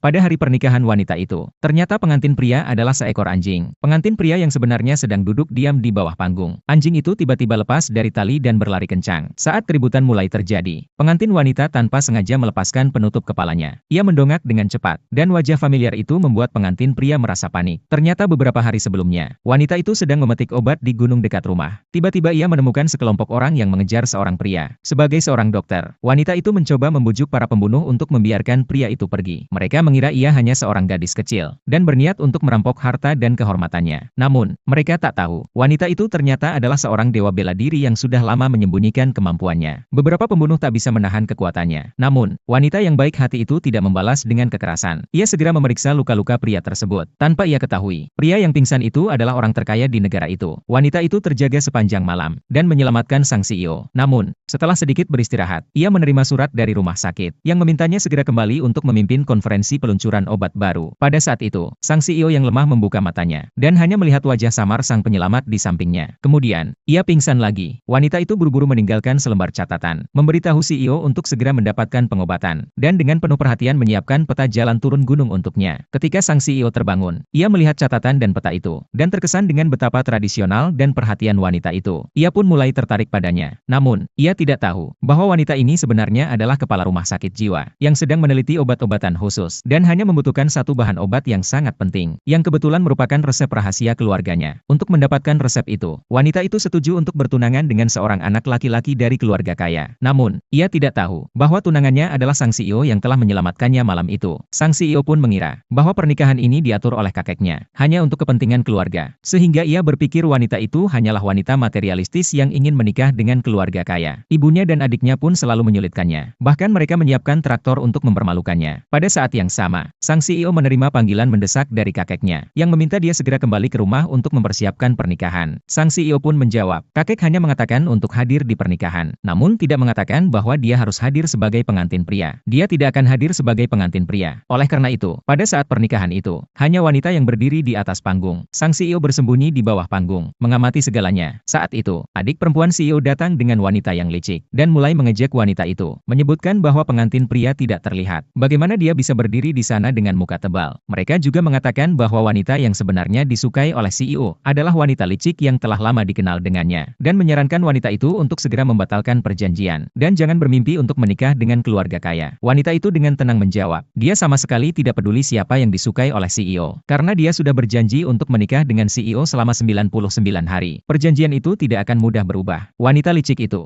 Pada hari pernikahan wanita itu, ternyata pengantin pria adalah seekor anjing. Pengantin pria yang sebenarnya sedang duduk diam di bawah panggung. Anjing itu tiba-tiba lepas dari tali dan berlari kencang. Saat keributan mulai terjadi, pengantin wanita tanpa sengaja melepaskan penutup kepalanya. Ia mendongak dengan cepat, dan wajah familiar itu membuat pengantin pria merasa panik. Ternyata beberapa hari sebelumnya, wanita itu sedang memetik obat di gunung dekat rumah. Tiba-tiba ia menemukan sekelompok orang yang mengejar seorang pria. Sebagai seorang dokter, wanita itu mencoba membujuk para pembunuh untuk membiarkan pria itu pergi. Mereka mengira ia hanya seorang gadis kecil, dan berniat untuk merampok harta dan kehormatannya. Namun, mereka tak tahu, wanita itu ternyata adalah seorang dewa bela diri yang sudah lama menyembunyikan kemampuannya. Beberapa pembunuh tak bisa menahan kekuatannya. Namun, wanita yang baik hati itu tidak membalas dengan kekerasan. Ia segera memeriksa luka-luka pria tersebut. Tanpa ia ketahui, pria yang pingsan itu adalah orang terkaya di negara itu. Wanita itu terjaga sepanjang malam, dan menyelamatkan sang CEO. Namun, setelah sedikit beristirahat, ia menerima surat dari rumah sakit, yang memintanya segera kembali untuk memimpin konferensi peluncuran obat baru. Pada saat itu, sang CEO yang lemah membuka matanya, dan hanya melihat wajah samar sang penyelamat di sampingnya. Kemudian, ia pingsan lagi. Wanita itu buru-buru meninggalkan selembar catatan, memberitahu CEO untuk segera mendapatkan pengobatan, dan dengan penuh perhatian menyiapkan peta jalan turun gunung untuknya. Ketika sang CEO terbangun, ia melihat catatan dan peta itu, dan terkesan dengan betapa tradisional dan perhatian wanita itu. Ia pun mulai tertarik padanya. Namun, ia tidak tahu bahwa wanita ini sebenarnya adalah kepala rumah sakit jiwa, yang sedang meneliti obat-obatan khusus, dan hanya membutuhkan satu bahan obat yang sangat penting, yang kebetulan merupakan resep rahasia keluarganya. Untuk mendapatkan resep itu, wanita itu setuju untuk bertunangan dengan seorang anak laki-laki dari keluarga kaya. Namun, ia tidak tahu bahwa tunangannya adalah sang CEO yang telah menyelamatkannya malam itu. Sang CEO pun mengira bahwa pernikahan ini diatur oleh kakeknya, hanya untuk kepentingan keluarga, sehingga ia berpikir wanita itu hanyalah wanita materialistis yang ingin menikah dengan keluarga kaya. Ibunya dan adiknya pun selalu menyulitkannya. Bahkan mereka menyiapkan traktor untuk mempermalukannya. Pada saat yang sama, sang CEO menerima panggilan mendesak dari kakeknya, yang meminta dia segera kembali ke rumah untuk mempersiapkan pernikahan. Sang CEO pun menjawab, kakek hanya mengatakan untuk hadir di pernikahan, namun tidak mengatakan bahwa dia harus hadir sebagai pengantin pria. Dia tidak akan hadir sebagai pengantin pria. Oleh karena itu, pada saat pernikahan itu, hanya wanita yang berdiri di atas panggung. Sang CEO bersembunyi di bawah panggung, mengamati segalanya. Saat itu, adik perempuan CEO datang dengan wanita yang licik, dan mulai mengejek wanita itu, menyebutkan bahwa pengantin pria tidak terlihat. Bagaimana dia bisa berdiri di sana dengan muka tebal? Mereka juga mengatakan bahwa wanita yang sebenarnya disukai oleh CEO adalah wanita licik yang telah lama dikenal dengannya, dan menyarankan wanita itu untuk segera membatalkan perjanjian, dan jangan bermimpi untuk menikah dengan keluarga kaya. Wanita itu dengan tenang menjawab, dia sama sekali tidak peduli siapa yang disukai oleh CEO, karena dia sudah berjanji untuk menikah dengan CEO selama 99 hari. Perjanjian itu tidak akan mudah berubah. Wanita licik itu